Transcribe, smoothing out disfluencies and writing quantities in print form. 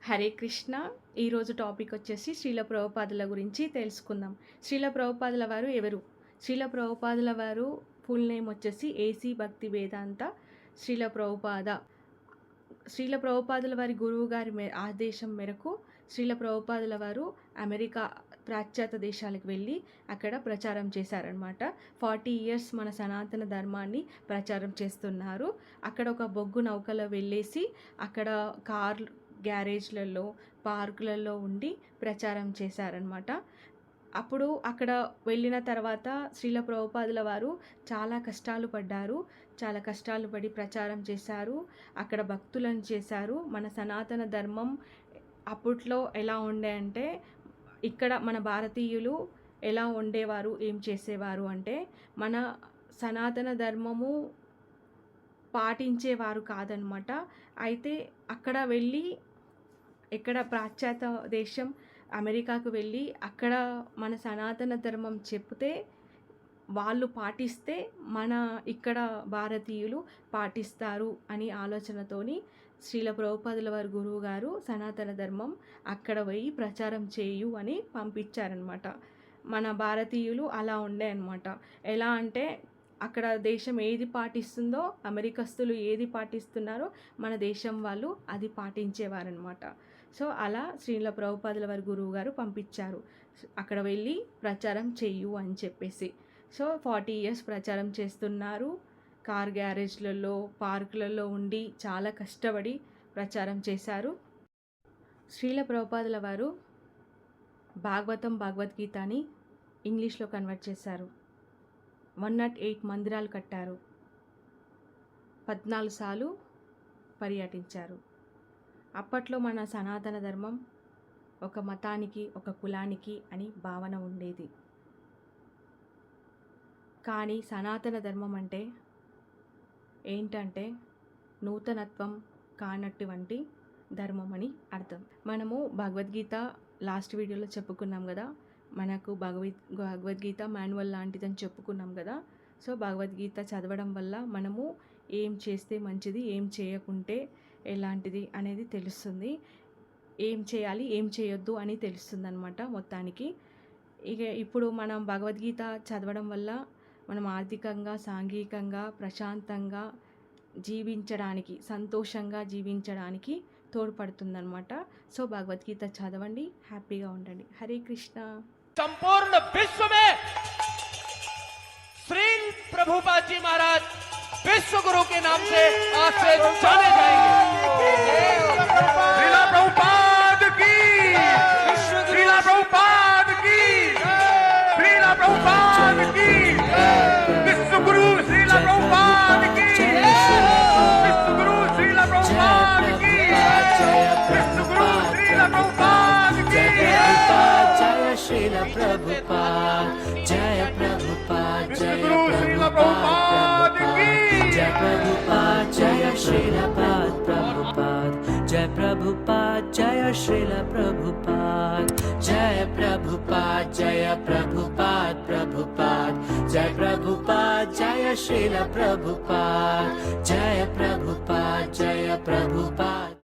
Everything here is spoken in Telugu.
హరే కృష్ణ. ఈరోజు టాపిక్ వచ్చేసి శ్రీల ప్రభుపాదుల గురించి తెలుసుకుందాం. శ్రీల ప్రభుపాదుల వారు ఎవరు? శ్రీల ప్రభుపాదుల వారు ఫుల్ నేమ్ వచ్చేసి ఏసీ భక్తి వేదాంత శ్రీల ప్రభుపాద. శ్రీల ప్రభుపాదుల వారి గురువు గారి ఆదేశం మేరకు శ్రీల ప్రభుపాదుల వారు అమెరికా పాశ్చాత్య దేశాలకు వెళ్ళి అక్కడ ప్రచారం చేశారనమాట. 40 ఇయర్స్ మన సనాతన ధర్మాన్ని ప్రచారం చేస్తున్నారు. అక్కడ ఒక బొగ్గు నౌకలో వెళ్ళేసి అక్కడ గ్యారేజ్లలో పార్కులలో ఉండి ప్రచారం చేశారనమాట. అప్పుడు అక్కడ వెళ్ళిన తర్వాత శ్రీల ప్రభుపాదుల వారు చాలా కష్టాలు పడ్డారు. చాలా కష్టాలు పడి ప్రచారం చేశారు. అక్కడ భక్తులను చేశారు. మన సనాతన ధర్మం అప్పట్లో ఎలా ఉండే అంటే, ఇక్కడ మన భారతీయులు ఎలా ఉండేవారు, ఏం చేసేవారు అంటే, మన సనాతన ధర్మము పాటించేవారు కాదనమాట. అయితే అక్కడ వెళ్ళి ఎక్కడ పాశ్చాత్య దేశం అమెరికాకు వెళ్ళి అక్కడ మన సనాతన ధర్మం చెప్తే వాళ్ళు పాటిస్తే మన ఇక్కడ భారతీయులు పాటిస్తారు అని ఆలోచనతోని శ్రీల ప్రభుపాదుల వారి గురువు గారు సనాతన ధర్మం అక్కడ పోయి ప్రచారం చేయు అని పంపించారనమాట. మన భారతీయులు అలా ఉండే అనమాట. ఎలా అంటే అక్కడ దేశం ఏది పాటిస్తుందో, అమెరికస్తులు ఏది పాటిస్తున్నారో మన దేశం వాళ్ళు అది పాటించేవారనమాట. సో అలా శ్రీల ప్రభుపాదుల వారి గురువు గారు పంపించారు, అక్కడ వెళ్ళి ప్రచారం చెయ్యు అని చెప్పేసి. సో 40 ఇయర్స్ ప్రచారం చేస్తున్నారు. కార్ గ్యారేజ్లలో పార్కులలో ఉండి చాలా కష్టపడి ప్రచారం చేశారు. శ్రీల ప్రభుపాదుల వారు భగవద్గీతని ఇంగ్లీష్లో కన్వర్ట్ చేశారు. 108 మందిరాలు కట్టారు. 14 సార్లు పర్యటించారు. అప్పట్లో మన సనాతన ధర్మం ఒక మతానికి, ఒక కులానికి అని భావన ఉండేది. కానీ సనాతన ధర్మం అంటే ఏంటంటే నూతనత్వం కానటువంటి ధర్మం అని అర్థం. మనము భగవద్గీత లాస్ట్ వీడియోలో చెప్పుకున్నాం కదా, మనకు భగవద్గీత మాన్యువల్ లాంటిదని చెప్పుకున్నాం కదా. సో భగవద్గీత చదవడం వల్ల మనము ఏం చేస్తే మంచిది, ఏం చేయకుంటే ఎలాంటిది అనేది తెలుస్తుంది. ఏం చేయాలి, ఏం చేయొద్దు అని తెలుస్తుంది అనమాట మొత్తానికి. ఇక ఇప్పుడు మనం భగవద్గీత చదవడం వల్ల మనం ఆర్థికంగా, సాంఘికంగా, ప్రశాంతంగా జీవించడానికి, సంతోషంగా జీవించడానికి తోడ్పడుతుందన్నమాట. సో భగవద్గీత చదవండి, హ్యాపీగా ఉండండి. హరే కృష్ణ. संपूर्ण विश्व में श्री प्रभुपाद जी महाराज विश्व गुरु के नाम से आज से जाने जाएंगे। श्रीला प्रभुपाद की, श्रीला प्रभुपाद की, श्रीला प्रभुपाद की, विश्व गुरु श्रीला प्रभुपाद की, विश्व गुरु श्रीला प्रभुपाद की, विश्व गुरु श्रीला प्रभुपाद की। Srila Prabhupada, Jaya Prabhupada, Jaya Prabhupada ki, Jaya Prabhupada, Jaya Srila Prabhupada, Jaya Prabhupada, Jaya Srila Prabhupada, Jaya Prabhupada, Jaya Prabhupada, Prabhupada, Jaya Prabhupada, Jaya Srila Prabhupada, Jaya Prabhupada, Jaya Prabhupada.